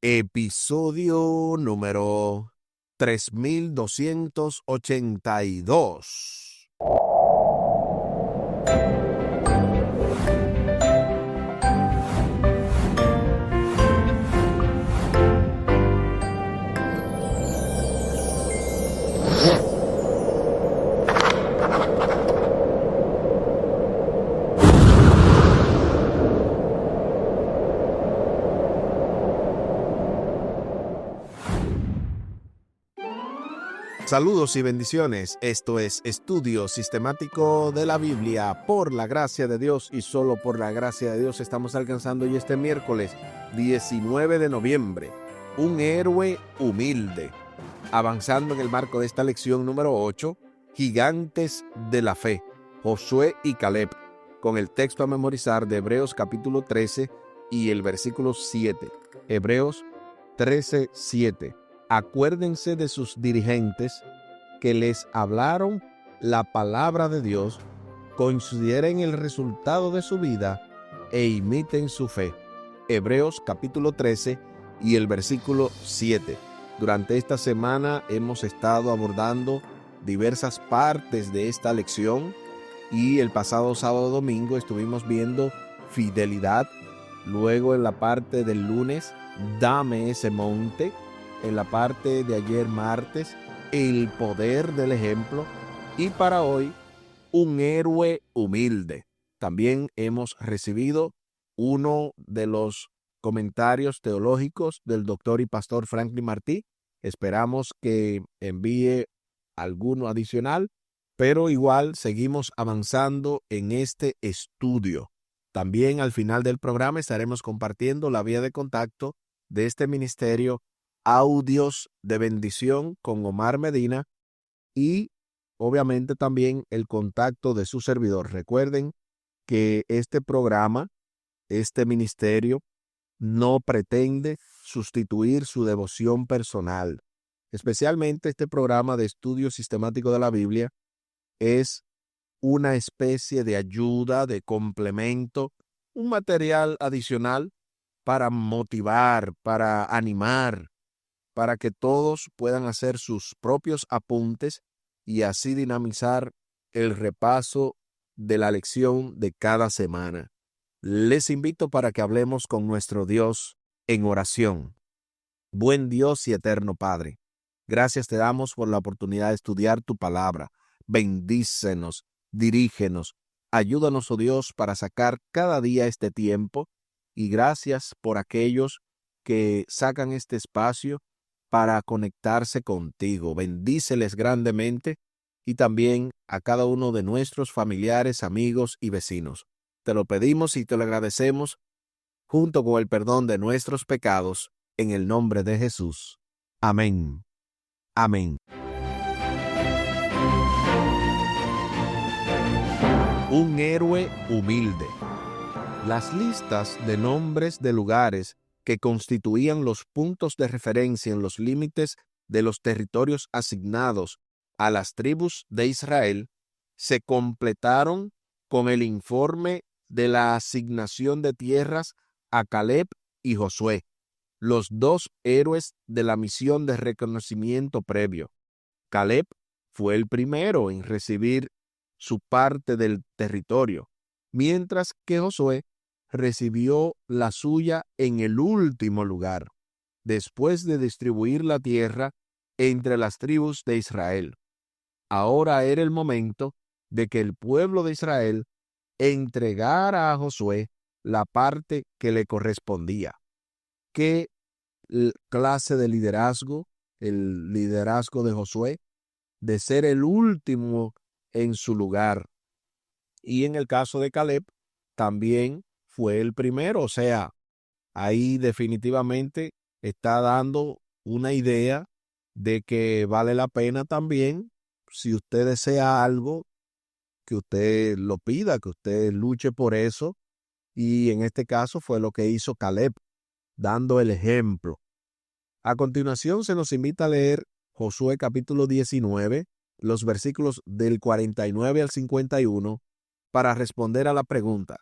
Episodio número 3282. Saludos y bendiciones. Esto es Estudio Sistemático de la Biblia. Por la gracia de Dios y solo por la gracia de Dios estamos alcanzando hoy este miércoles 19 de noviembre. Un héroe humilde. Avanzando en el marco de esta lección número 8, Gigantes de la Fe, Josué y Caleb, con el texto a memorizar de Hebreos capítulo 13 y el versículo 7. Hebreos 13, 7. Acuérdense de sus dirigentes que les hablaron la palabra de Dios, consideren el resultado de su vida e imiten su fe. Hebreos capítulo 13 y el versículo 7. Durante esta semana hemos estado abordando diversas partes de esta lección y el pasado sábado domingo estuvimos viendo fidelidad. Luego en la parte del lunes, dame ese monte. En la parte de ayer martes, el poder del ejemplo. Y para hoy, un héroe humilde. También hemos recibido uno de los comentarios teológicos del doctor y pastor Franklin Martí. Esperamos que envíe alguno adicional, pero igual seguimos avanzando en este estudio. También al final del programa estaremos compartiendo la vía de contacto de este ministerio, Audios de Bendición con Omar Medina, y obviamente también el contacto de su servidor. Recuerden que este programa, este ministerio, no pretende sustituir su devoción personal. Especialmente este programa de estudio sistemático de la Biblia es una especie de ayuda, de complemento, un material adicional para motivar, para animar, para que todos puedan hacer sus propios apuntes y así dinamizar el repaso de la lección de cada semana. Les invito para que hablemos con nuestro Dios en oración. Buen Dios y eterno Padre, gracias te damos por la oportunidad de estudiar tu palabra. Bendícenos, dirígenos, ayúdanos, oh Dios, para sacar cada día este tiempo, y gracias por aquellos que sacan este espacio para conectarse contigo. Bendíceles grandemente y también a cada uno de nuestros familiares, amigos y vecinos. Te lo pedimos y te lo agradecemos junto con el perdón de nuestros pecados en el nombre de Jesús. Amén. Amén. Un héroe humilde. Las listas de nombres de lugares que constituían los puntos de referencia en los límites de los territorios asignados a las tribus de Israel se completaron con el informe de la asignación de tierras a Caleb y Josué, los dos héroes de la misión de reconocimiento previo. Caleb fue el primero en recibir su parte del territorio, mientras que Josué recibió la suya en el último lugar, después de distribuir la tierra entre las tribus de Israel. Ahora era el momento de que el pueblo de Israel entregara a Josué la parte que le correspondía. ¿Qué clase de liderazgo? El liderazgo de Josué, de ser el último en su lugar. Y en el caso de Caleb, también fue el primero. O sea, ahí definitivamente está dando una idea de que vale la pena también, si usted desea algo, que usted lo pida, que usted luche por eso. Y en este caso fue lo que hizo Caleb, dando el ejemplo. A continuación se nos invita a leer Josué capítulo 19, los versículos del 49 al 51, para responder a la pregunta: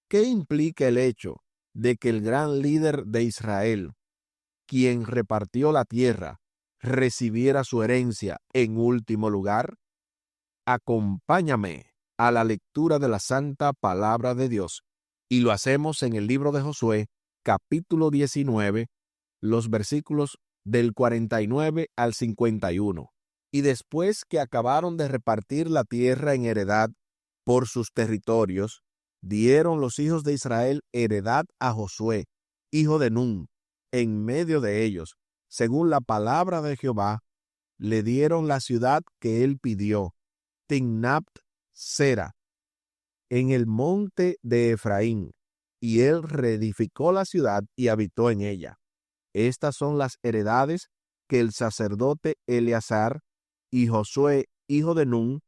¿qué implica el hecho de que el gran líder de Israel quien repartió la tierra, recibiera su herencia en último lugar? Acompáñame a la lectura de la santa palabra de Dios, y lo hacemos en el libro de Josué, capítulo 19, los versículos del 49 al 51. Y después que acabaron de repartir la tierra en heredad por sus territorios, dieron los hijos de Israel heredad a Josué, hijo de Nun, en medio de ellos. Según la palabra de Jehová, le dieron la ciudad que él pidió, Timnat Sera, en el monte de Efraín, y él reedificó la ciudad y habitó en ella. Estas son las heredades que el sacerdote Eleazar y Josué, hijo de Nun,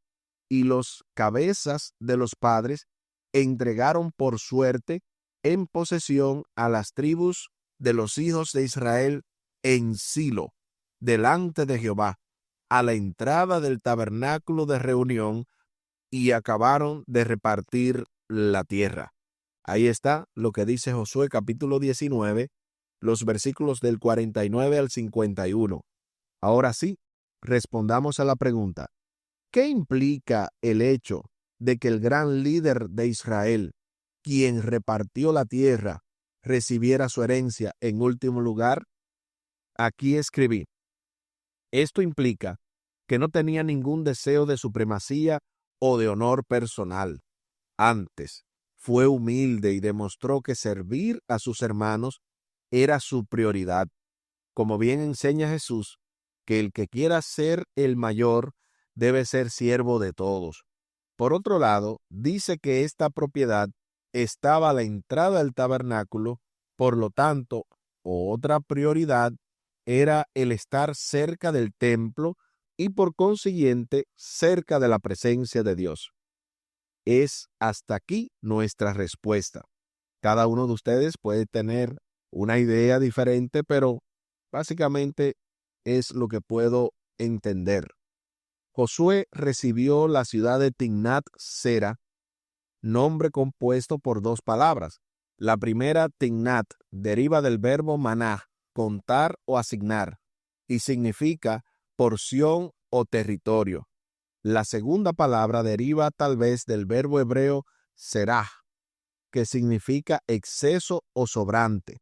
y los cabezas de los padres entregaron por suerte en posesión a las tribus de los hijos de Israel en Silo, delante de Jehová, a la entrada del tabernáculo de reunión, y acabaron de repartir la tierra. Ahí está lo que dice Josué capítulo 19, los versículos del 49 al 51. Ahora sí, respondamos a la pregunta: ¿qué implica el hecho de que el gran líder de Israel, quien repartió la tierra, recibiera su herencia en último lugar? Aquí escribí: esto implica que no tenía ningún deseo de supremacía o de honor personal. Antes, fue humilde y demostró que servir a sus hermanos era su prioridad. Como bien enseña Jesús, que el que quiera ser el mayor debe ser siervo de todos. Por otro lado, dice que esta propiedad estaba a la entrada del tabernáculo, por lo tanto, otra prioridad era el estar cerca del templo y por consiguiente cerca de la presencia de Dios. Es hasta aquí nuestra respuesta. Cada uno de ustedes puede tener una idea diferente, pero básicamente es lo que puedo entender. Josué recibió la ciudad de Timnat Sera, nombre compuesto por dos palabras. La primera, Timnat, deriva del verbo maná, contar o asignar, y significa porción o territorio. La segunda palabra deriva tal vez del verbo hebreo serah, que significa exceso o sobrante.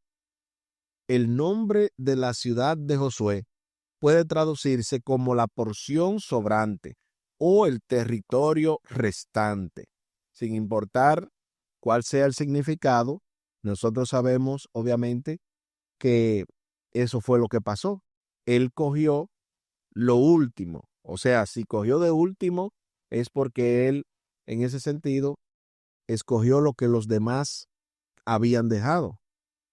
El nombre de la ciudad de Josué puede traducirse como la porción sobrante o el territorio restante. Sin importar cuál sea el significado, nosotros sabemos, obviamente, que eso fue lo que pasó. Él cogió lo último. O sea, si cogió de último, es porque él, en ese sentido, escogió lo que los demás habían dejado.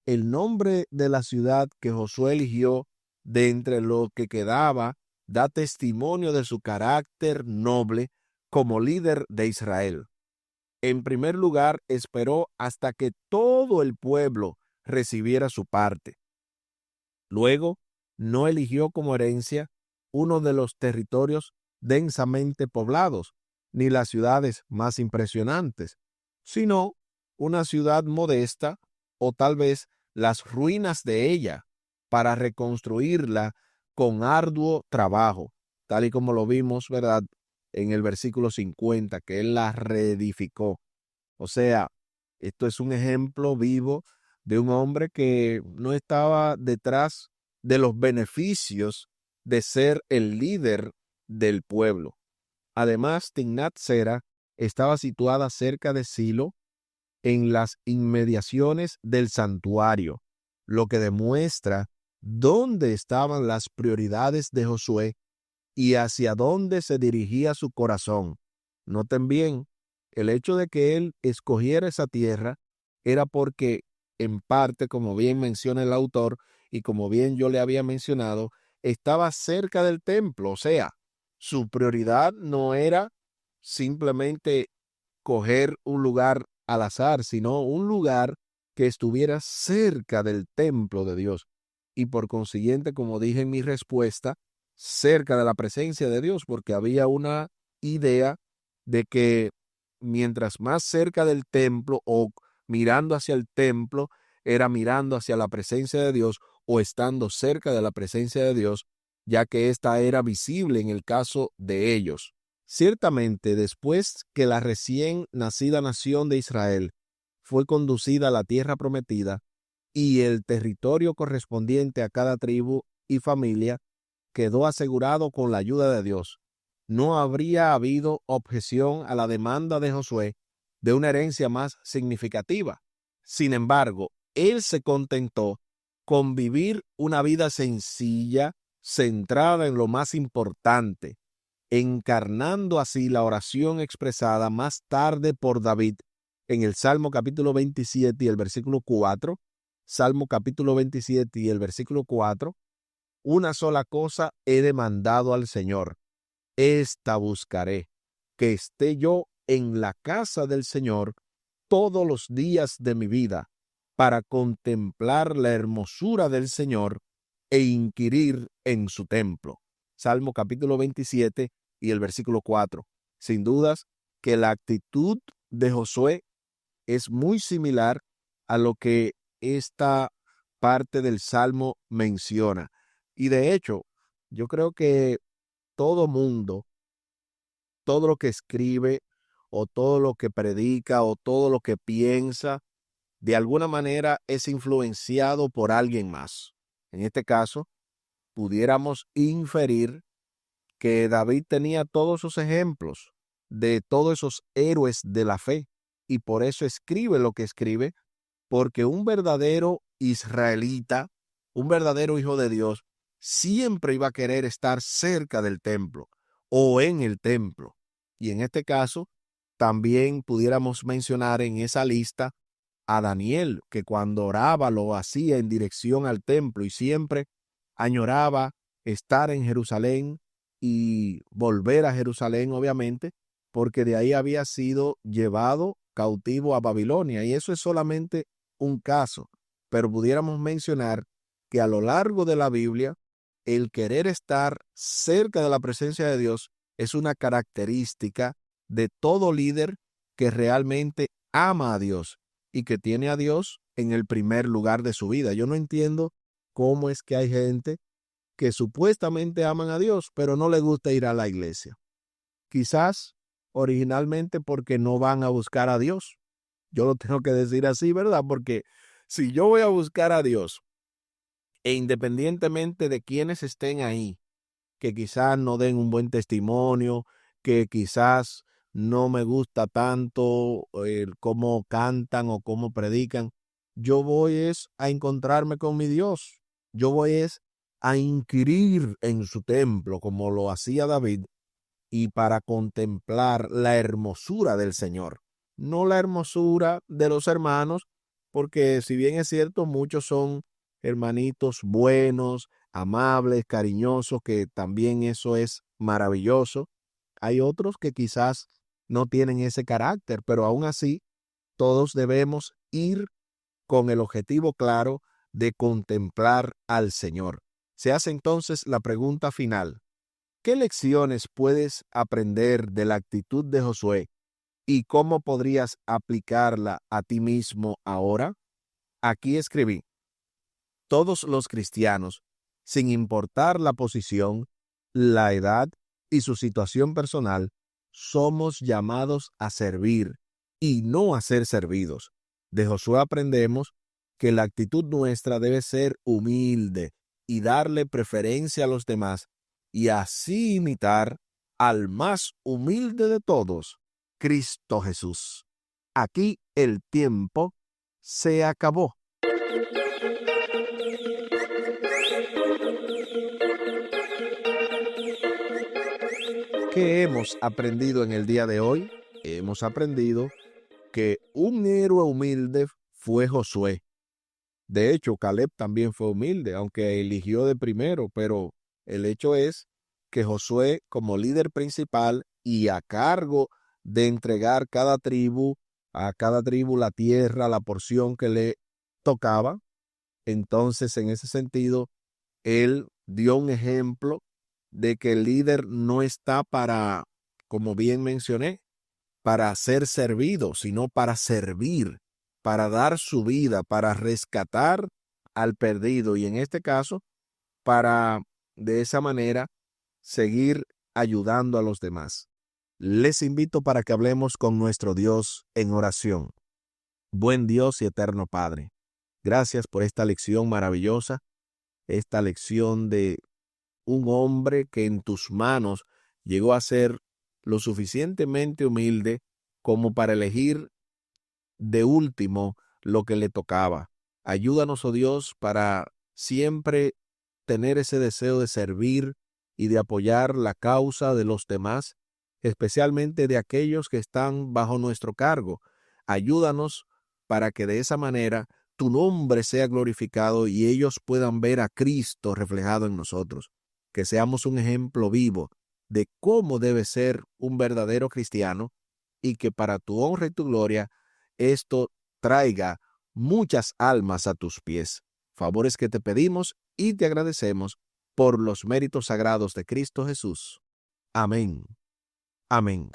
El nombre de la ciudad que Josué eligió de entre lo que quedaba da testimonio de su carácter noble como líder de Israel. En primer lugar, esperó hasta que todo el pueblo recibiera su parte. Luego, no eligió como herencia uno de los territorios densamente poblados, ni las ciudades más impresionantes, sino una ciudad modesta o tal vez las ruinas de ella para reconstruirla con arduo trabajo, tal y como lo vimos, ¿verdad?, en el versículo 50, que él la reedificó. O sea, esto es un ejemplo vivo de un hombre que no estaba detrás de los beneficios de ser el líder del pueblo. Además, Timnat Sera estaba situada cerca de Silo, en las inmediaciones del santuario, lo que demuestra dónde estaban las prioridades de Josué y hacia dónde se dirigía su corazón. Noten bien, el hecho de que él escogiera esa tierra era porque, en parte, como bien menciona el autor y como bien yo le había mencionado, estaba cerca del templo. O sea, su prioridad no era simplemente coger un lugar al azar, sino un lugar que estuviera cerca del templo de Dios. Y por consiguiente, como dije en mi respuesta, cerca de la presencia de Dios, porque había una idea de que mientras más cerca del templo o mirando hacia el templo, era mirando hacia la presencia de Dios, o estando cerca de la presencia de Dios, ya que ésta era visible en el caso de ellos. Ciertamente, después que la recién nacida nación de Israel fue conducida a la tierra prometida y el territorio correspondiente a cada tribu y familia quedó asegurado con la ayuda de Dios, no habría habido objeción a la demanda de Josué de una herencia más significativa. Sin embargo, él se contentó con vivir una vida sencilla, centrada en lo más importante, encarnando así la oración expresada más tarde por David en el Salmo capítulo 27 y el versículo 4. Salmo capítulo 27 y el versículo 4. Una sola cosa he demandado al Señor, esta buscaré, que esté yo en la casa del Señor todos los días de mi vida, para contemplar la hermosura del Señor e inquirir en su templo. Salmo capítulo 27 y el versículo 4. Sin dudas que la actitud de Josué es muy similar a lo que esta parte del Salmo menciona. Y de hecho, yo creo que todo mundo, todo lo que escribe o todo lo que predica o todo lo que piensa, de alguna manera es influenciado por alguien más. En este caso, pudiéramos inferir que David tenía todos esos ejemplos de todos esos héroes de la fe y por eso escribe lo que escribe, porque un verdadero israelita, un verdadero hijo de Dios, siempre iba a querer estar cerca del templo o en el templo. Y en este caso, también pudiéramos mencionar en esa lista a Daniel, que cuando oraba lo hacía en dirección al templo y siempre añoraba estar en Jerusalén y volver a Jerusalén, obviamente, porque de ahí había sido llevado cautivo a Babilonia. Y eso es solamente un caso, pero pudiéramos mencionar que a lo largo de la Biblia, el querer estar cerca de la presencia de Dios es una característica de todo líder que realmente ama a Dios y que tiene a Dios en el primer lugar de su vida. Yo no entiendo cómo es que hay gente que supuestamente aman a Dios, pero no le gusta ir a la iglesia. Quizás originalmente porque no van a buscar a Dios. Yo lo tengo que decir así, ¿verdad? Porque si yo voy a buscar a Dios, e independientemente de quienes estén ahí, que quizás no den un buen testimonio, que quizás no me gusta tanto cómo cantan o cómo predican, yo voy es a encontrarme con mi Dios. Yo voy es a inquirir en su templo, como lo hacía David, y para contemplar la hermosura del Señor, no la hermosura de los hermanos, porque si bien es cierto, muchos son hermanitos buenos, amables, cariñosos, que también eso es maravilloso. Hay otros que quizás no tienen ese carácter, pero aún así todos debemos ir con el objetivo claro de contemplar al Señor. Se hace entonces la pregunta final: ¿qué lecciones puedes aprender de la actitud de Josué y cómo podrías aplicarla a ti mismo ahora? Aquí escribí: todos los cristianos, sin importar la posición, la edad y su situación personal, somos llamados a servir y no a ser servidos. De Josué aprendemos que la actitud nuestra debe ser humilde y darle preferencia a los demás y así imitar al más humilde de todos, Cristo Jesús. Aquí el tiempo se acabó. ¿Qué hemos aprendido en el día de hoy? Hemos aprendido que un héroe humilde fue Josué. De hecho, Caleb también fue humilde, aunque eligió de primero, pero el hecho es que Josué, como líder principal y a cargo de entregar a cada tribu la tierra, la porción que le tocaba, entonces en ese sentido, él dio un ejemplo de que el líder no está para, como bien mencioné, para ser servido, sino para servir, para dar su vida, para rescatar al perdido y en este caso para de esa manera seguir ayudando a los demás. Les invito para que hablemos con nuestro Dios en oración. Buen Dios y eterno Padre, gracias por esta lección maravillosa, esta lección de un hombre que en tus manos llegó a ser lo suficientemente humilde como para elegir de último lo que le tocaba. Ayúdanos, oh Dios, para siempre tener ese deseo de servir y de apoyar la causa de los demás, especialmente de aquellos que están bajo nuestro cargo. Ayúdanos para que de esa manera tu nombre sea glorificado y ellos puedan ver a Cristo reflejado en nosotros. Que seamos un ejemplo vivo de cómo debe ser un verdadero cristiano y que para tu honra y tu gloria esto traiga muchas almas a tus pies. Favores que te pedimos y te agradecemos por los méritos sagrados de Cristo Jesús. Amén. Amén.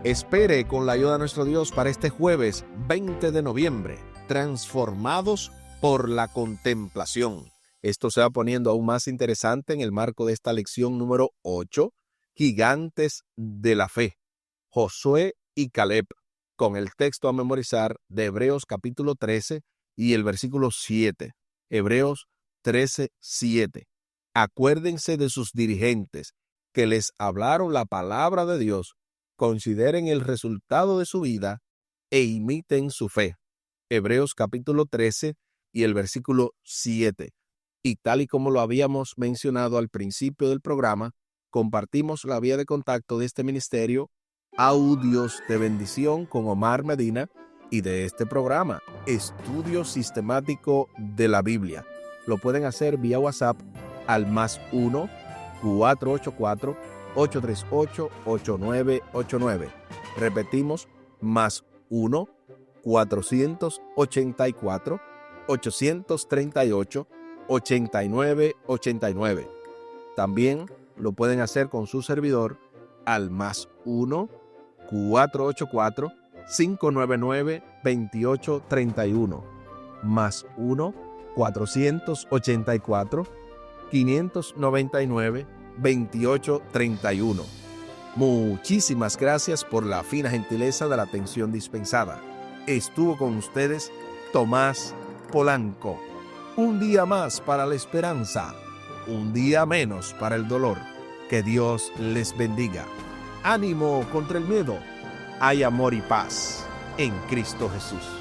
Espere con la ayuda de nuestro Dios para este jueves 20 de noviembre, transformados por la contemplación. Esto se va poniendo aún más interesante en el marco de esta lección número 8, Gigantes de la Fe, Josué y Caleb, con el texto a memorizar de Hebreos capítulo 13 y el versículo 7. Hebreos 13, 7. Acuérdense de sus dirigentes que les hablaron la palabra de Dios, consideren el resultado de su vida e imiten su fe. Hebreos capítulo 13 y el versículo 7. Y tal y como lo habíamos mencionado al principio del programa, compartimos la vía de contacto de este ministerio, Audios de Bendición con Omar Medina, y de este programa, Estudio Sistemático de la Biblia. Lo pueden hacer vía WhatsApp al +1 484 838 8989. Repetimos, +1 484 838 8989. También lo pueden hacer con su servidor al +1 484 599 2831, +1 484 599 2831. Muchísimas gracias por la fina gentileza de la atención dispensada. Estuvo con ustedes Tomás Polanco. Un día más para la esperanza, un día menos para el dolor. Que Dios les bendiga. Ánimo contra el miedo. Hay amor y paz en Cristo Jesús.